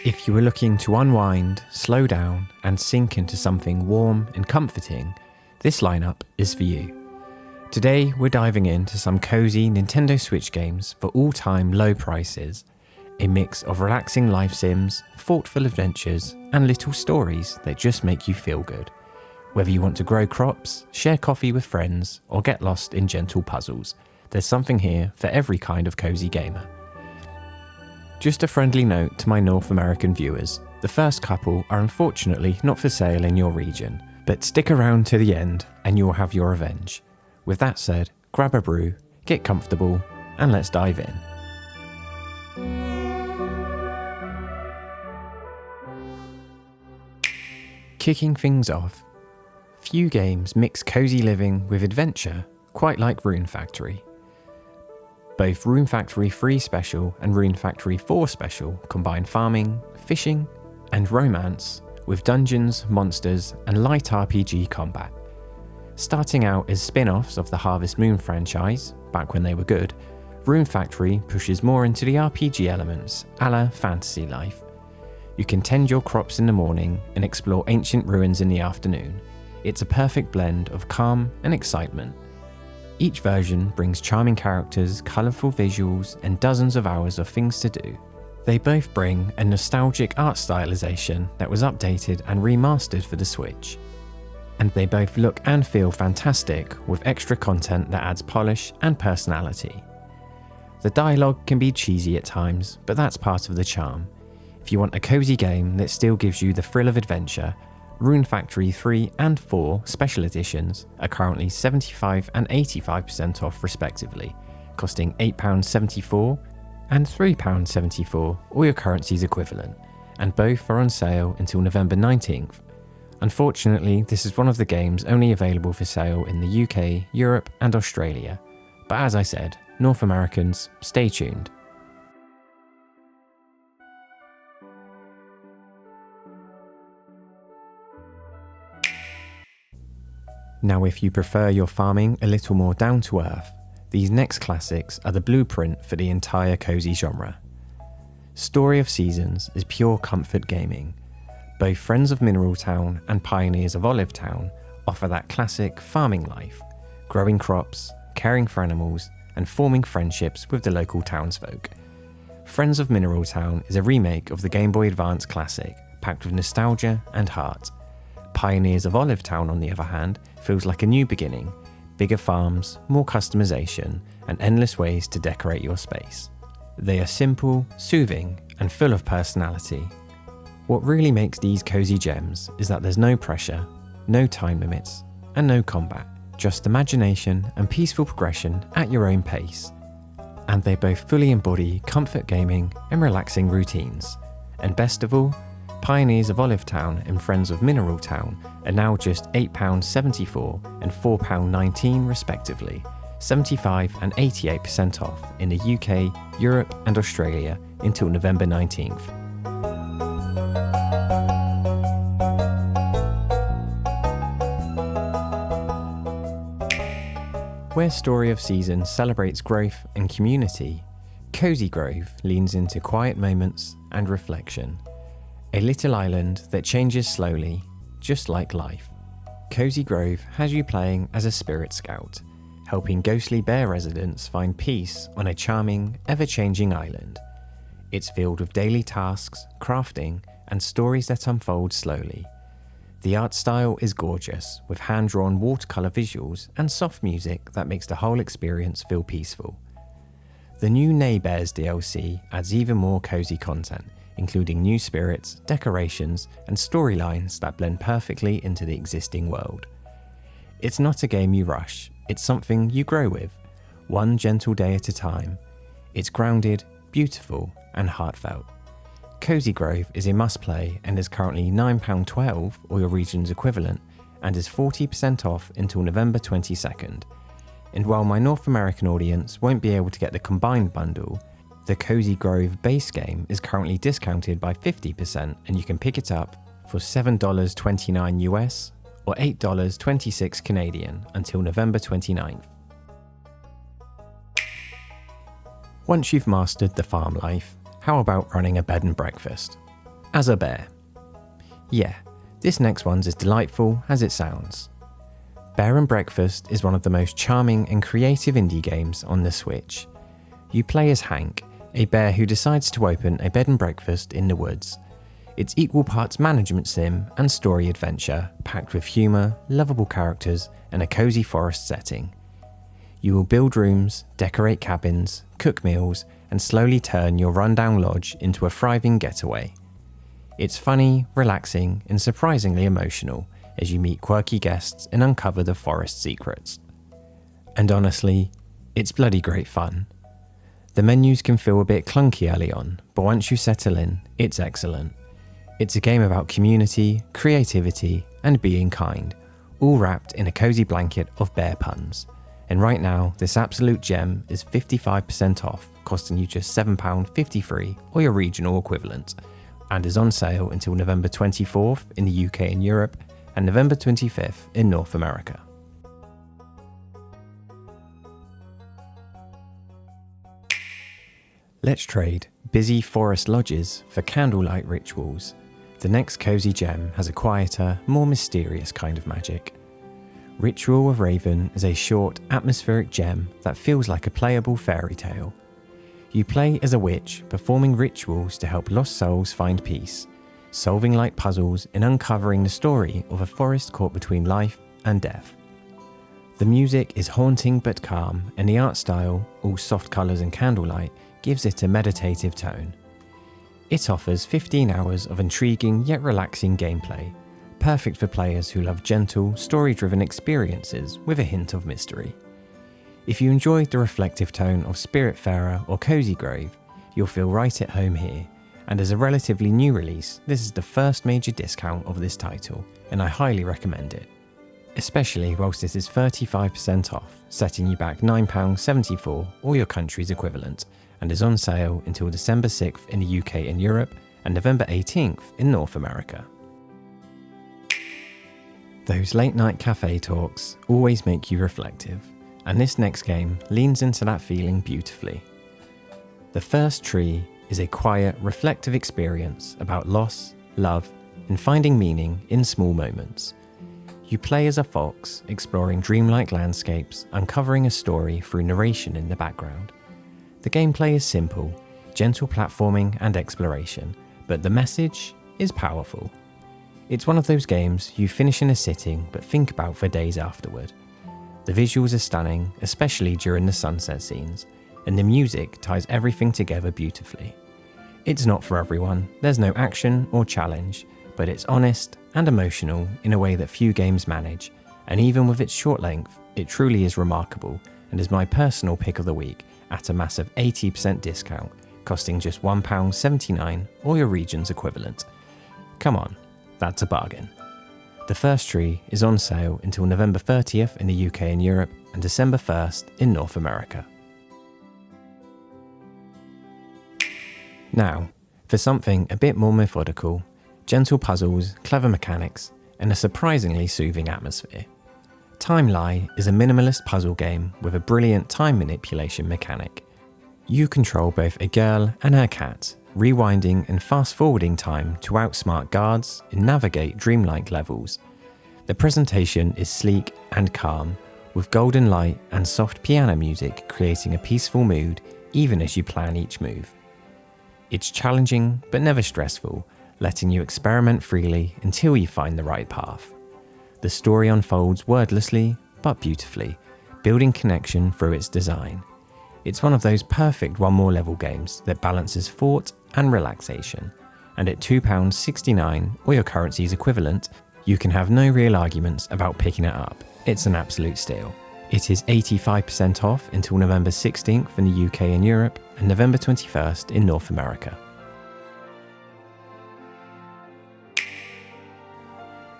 If you are looking to unwind, slow down, and sink into something warm and comforting, this lineup is for you. Today, we're diving into some cozy Nintendo Switch games for all-time low prices, a mix of relaxing life sims, thoughtful adventures, and little stories that just make you feel good. Whether you want to grow crops, share coffee with friends, or get lost in gentle puzzles, there's something here for every kind of cozy gamer. Just a friendly note to my North American viewers, the first couple are unfortunately not for sale in your region, but stick around to the end and you'll have your revenge. With that said, grab a brew, get comfortable, and let's dive in. Kicking things off, few games mix cozy living with adventure quite like Rune Factory. Both Rune Factory 3 Special and Rune Factory 4 Special combine farming, fishing, and romance with dungeons, monsters, and light RPG combat. Starting out as spin-offs of the Harvest Moon franchise, back when they were good, Rune Factory pushes more into the RPG elements, a la Fantasy Life. You can tend your crops in the morning and explore ancient ruins in the afternoon. It's a perfect blend of calm and excitement. Each version brings charming characters, colourful visuals, and dozens of hours of things to do. They both bring a nostalgic art stylization that was updated and remastered for the Switch. And they both look and feel fantastic with extra content that adds polish and personality. The dialogue can be cheesy at times, but that's part of the charm. If you want a cozy game that still gives you the thrill of adventure, Rune Factory 3 and 4 Special Editions are currently 75% and 85% off respectively, costing £8.74 and £3.74 or your currency's equivalent, and both are on sale until November 19th. Unfortunately, this is one of the games only available for sale in the UK, Europe and Australia, but as I said, North Americans, stay tuned. Now if you prefer your farming a little more down to earth, these next classics are the blueprint for the entire cozy genre. Story of Seasons is pure comfort gaming. Both Friends of Mineral Town and Pioneers of Olive Town offer that classic farming life, growing crops, caring for animals, and forming friendships with the local townsfolk. Friends of Mineral Town is a remake of the Game Boy Advance classic, packed with nostalgia and heart. Pioneers of Olive Town, on the other hand, feels like a new beginning, bigger farms, more customization, and endless ways to decorate your space. They are simple, soothing, and full of personality. What really makes these cozy gems is that there's no pressure, no time limits, and no combat, just imagination and peaceful progression at your own pace. And they both fully embody comfort gaming and relaxing routines. And best of all, Pioneers of Olive Town and Friends of Mineral Town are now just £8.74 and £4.19 respectively, 75% and 88% off in the UK, Europe and Australia until November 19th. Where Story of Seasons celebrates growth and community, Cozy Grove leans into quiet moments and reflection. A little island that changes slowly, just like life. Cozy Grove has you playing as a spirit scout, helping ghostly bear residents find peace on a charming, ever-changing island. It's filled with daily tasks, crafting, and stories that unfold slowly. The art style is gorgeous, with hand-drawn watercolour visuals and soft music that makes the whole experience feel peaceful. The new Neighbours DLC adds even more cozy content, including new spirits, decorations, and storylines that blend perfectly into the existing world. It's not a game you rush, it's something you grow with, one gentle day at a time. It's grounded, beautiful, and heartfelt. Cozy Grove is a must-play and is currently £9.12 or your region's equivalent, and is 40% off until November 22nd. And while my North American audience won't be able to get the combined bundle, the Cozy Grove base game is currently discounted by 50% and you can pick it up for $7.29 US or $8.26 Canadian until November 29th. Once you've mastered the farm life, how about running a bed and breakfast? as a bear. Yeah, this next one's as delightful as it sounds. Bear and Breakfast is one of the most charming and creative indie games on the Switch. You play as Hank, a bear who decides to open a bed and breakfast in the woods. It's equal parts management sim and story adventure, packed with humour, lovable characters, and a cosy forest setting. You will build rooms, decorate cabins, cook meals, and slowly turn your rundown lodge into a thriving getaway. It's funny, relaxing, and surprisingly emotional as you meet quirky guests and uncover the forest secrets. And honestly, it's bloody great fun. The menus can feel a bit clunky early on, but once you settle in, it's excellent. It's a game about community, creativity, and being kind, all wrapped in a cozy blanket of bear puns. And right now, this absolute gem is 55% off, costing you just £7.53 or your regional equivalent, and is on sale until November 24th in the UK and Europe, and November 25th in North America. Let's trade busy forest lodges for candlelight rituals. The next cozy gem has a quieter, more mysterious kind of magic. Ritual of Raven is a short, atmospheric gem that feels like a playable fairy tale. You play as a witch, performing rituals to help lost souls find peace, solving light puzzles and uncovering the story of a forest caught between life and death. The music is haunting but calm, and the art style, all soft colours and candlelight, gives it a meditative tone. It offers 15 hours of intriguing yet relaxing gameplay, perfect for players who love gentle, story-driven experiences with a hint of mystery. If you enjoyed the reflective tone of Spiritfarer or Cozy Grove, you'll feel right at home here, and as a relatively new release, this is the first major discount of this title, and I highly recommend it. Especially whilst it is 35% off, setting you back £9.74 or your country's equivalent, and is on sale until December 6th in the UK and Europe, and November 18th in North America. Those late night cafe talks always make you reflective, and this next game leans into that feeling beautifully. The First Tree is a quiet, reflective experience about loss, love, and finding meaning in small moments. You play as a fox, exploring dreamlike landscapes, uncovering a story through narration in the background. The gameplay is simple, gentle platforming and exploration, but the message is powerful. It's one of those games you finish in a sitting but think about for days afterward. The visuals are stunning, especially during the sunset scenes, and the music ties everything together beautifully. It's not for everyone, there's no action or challenge, but it's honest and emotional in a way that few games manage, and even with its short length, it truly is remarkable and is my personal pick of the week at a massive 80% discount, costing just £1.79 or your region's equivalent. Come on, that's a bargain. The First Tree is on sale until November 30th in the UK and Europe, and December 1st in North America. Now, for something a bit more methodical, gentle puzzles, clever mechanics, and a surprisingly soothing atmosphere. Timelie is a minimalist puzzle game with a brilliant time manipulation mechanic. You control both a girl and her cat, rewinding and fast-forwarding time to outsmart guards and navigate dreamlike levels. The presentation is sleek and calm, with golden light and soft piano music creating a peaceful mood even as you plan each move. It's challenging but never stressful, letting you experiment freely until you find the right path. The story unfolds wordlessly but beautifully, building connection through its design. It's one of those perfect one more level games that balances thought and relaxation, and at £2.69 or your currency's equivalent, you can have no real arguments about picking it up. It's an absolute steal. It is 85% off until November 16th in the UK and Europe, and November 21st in North America.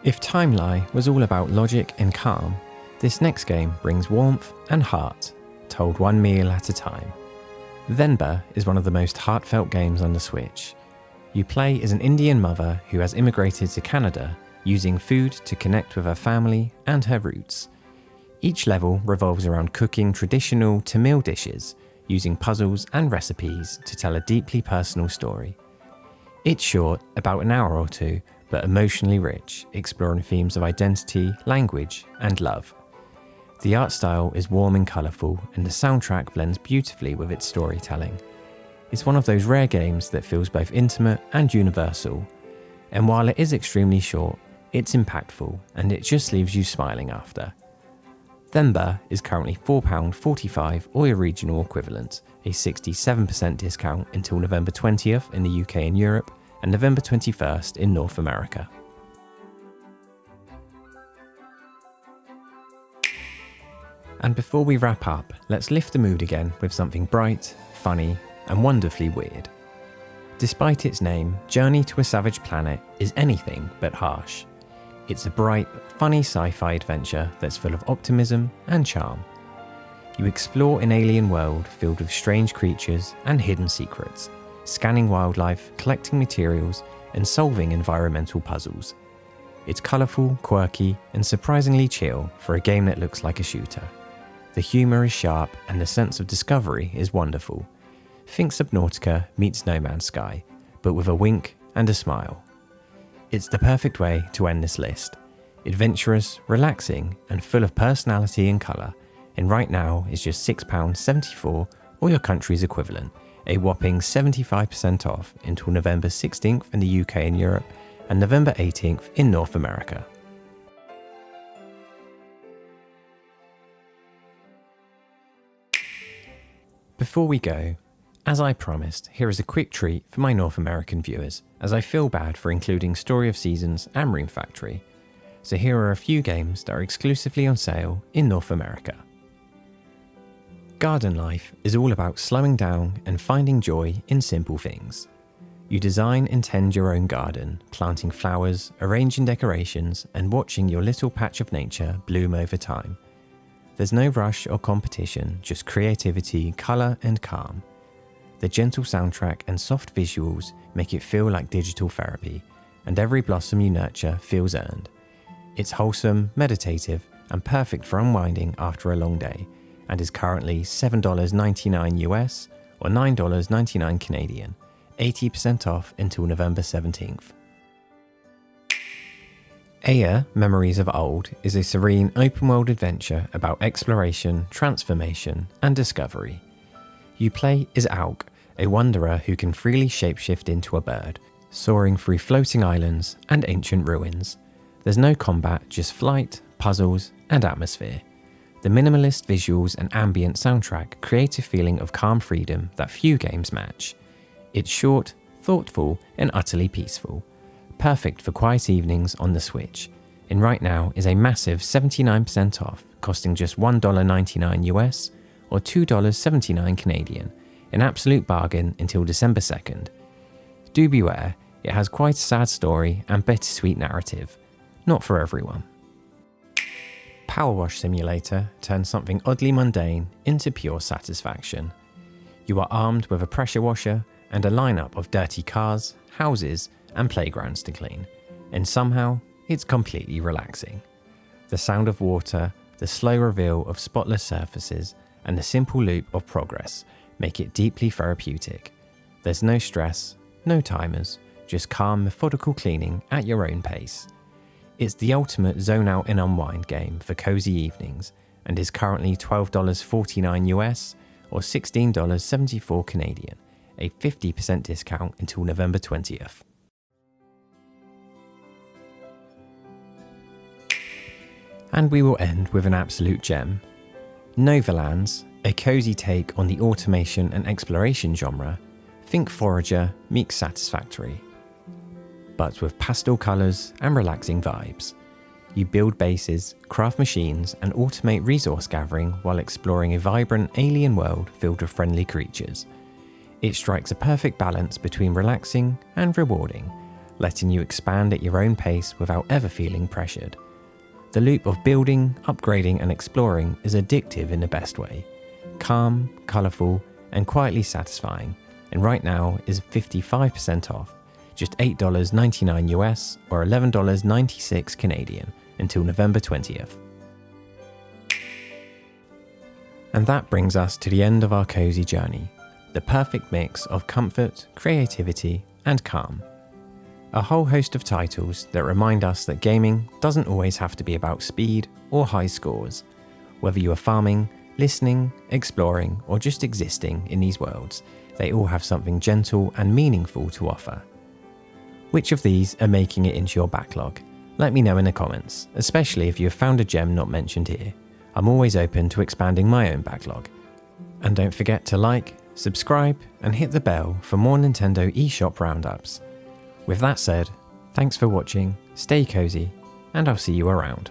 If Timelie was all about logic and calm, this next game brings warmth and heart, told one meal at a time. Venba is one of the most heartfelt games on the Switch. You play as an Indian mother who has immigrated to Canada, using food to connect with her family and her roots. Each level revolves around cooking traditional Tamil dishes, using puzzles and recipes to tell a deeply personal story. It's short, about an hour or two, but emotionally rich, exploring themes of identity, language, and love. The art style is warm and colourful, and the soundtrack blends beautifully with its storytelling. It's one of those rare games that feels both intimate and universal, and while it is extremely short, it's impactful and it just leaves you smiling after. Venba is currently £4.45 or your regional equivalent, a 67% discount until November 20th in the UK and Europe, and November 21st in North America. And before we wrap up, let's lift the mood again with something bright, funny, and wonderfully weird. Despite its name, Journey to a Savage Planet is anything but harsh. It's a bright, funny sci-fi adventure that's full of optimism and charm. You explore an alien world filled with strange creatures and hidden secrets, scanning wildlife, collecting materials, and solving environmental puzzles. It's colourful, quirky, and surprisingly chill for a game that looks like a shooter. The humour is sharp and the sense of discovery is wonderful. Think Subnautica meets No Man's Sky, but with a wink and a smile. It's the perfect way to end this list. Adventurous, relaxing, and full of personality and colour, and right now is just £6.74 or your country's equivalent, a whopping 75% off until November 16th in the UK and Europe, and November 18th in North America. Before we go, as I promised, here is a quick treat for my North American viewers, as I feel bad for including Story of Seasons and Rune Factory. So here are a few games that are exclusively on sale in North America. Garden life is all about slowing down and finding joy in simple things. You design and tend your own garden, planting flowers, arranging decorations, and watching your little patch of nature bloom over time. There's no rush or competition, just creativity, colour, and calm. The gentle soundtrack and soft visuals make it feel like digital therapy, and every blossom you nurture feels earned. It's wholesome, meditative, and perfect for unwinding after a long day, and is currently $7.99 US or $9.99 Canadian, 80% off until November 17th. Aya Memories of Old is a serene open-world adventure about exploration, transformation, and discovery. You play as Auk, a wanderer who can freely shapeshift into a bird, soaring through floating islands and ancient ruins. There's no combat, just flight, puzzles, and atmosphere. The minimalist visuals and ambient soundtrack create a feeling of calm freedom that few games match. It's short, thoughtful, and utterly peaceful. Perfect for quiet evenings on the Switch. And right now is a massive 79% off, costing just $1.99 US or $2.79 Canadian, an absolute bargain until December 2nd. Do beware, it has quite a sad story and bittersweet narrative. Not for everyone. Power Wash Simulator turns something oddly mundane into pure satisfaction. You are armed with a pressure washer and a lineup of dirty cars, houses, and playgrounds to clean, and somehow it's completely relaxing. The sound of water, the slow reveal of spotless surfaces, and the simple loop of progress make it deeply therapeutic. There's no stress, no timers, just calm, methodical cleaning at your own pace. It's the ultimate zone out and unwind game for cozy evenings, and is currently $12.49 US or $16.74 Canadian, a 50% discount until November 20th. And we will end with an absolute gem. Novalands, a cozy take on the automation and exploration genre, think Forager meets Satisfactory, but with pastel colours and relaxing vibes. You build bases, craft machines, and automate resource gathering while exploring a vibrant alien world filled with friendly creatures. It strikes a perfect balance between relaxing and rewarding, letting you expand at your own pace without ever feeling pressured. The loop of building, upgrading, and exploring is addictive in the best way. Calm, colourful, and quietly satisfying, and right now is 55% off, just $8.99 US or $11.96 Canadian until November 20th. And that brings us to the end of our cozy journey, the perfect mix of comfort, creativity, and calm. a whole host of titles that remind us that gaming doesn't always have to be about speed or high scores. Whether you are farming, listening, exploring, or just existing in these worlds, they all have something gentle and meaningful to offer. Which of these are making it into your backlog? Let me know in the comments, especially if you have found a gem not mentioned here. I'm always open to expanding my own backlog. And don't forget to like, subscribe, and hit the bell for more Nintendo eShop roundups. With that said, thanks for watching, stay cozy, and I'll see you around.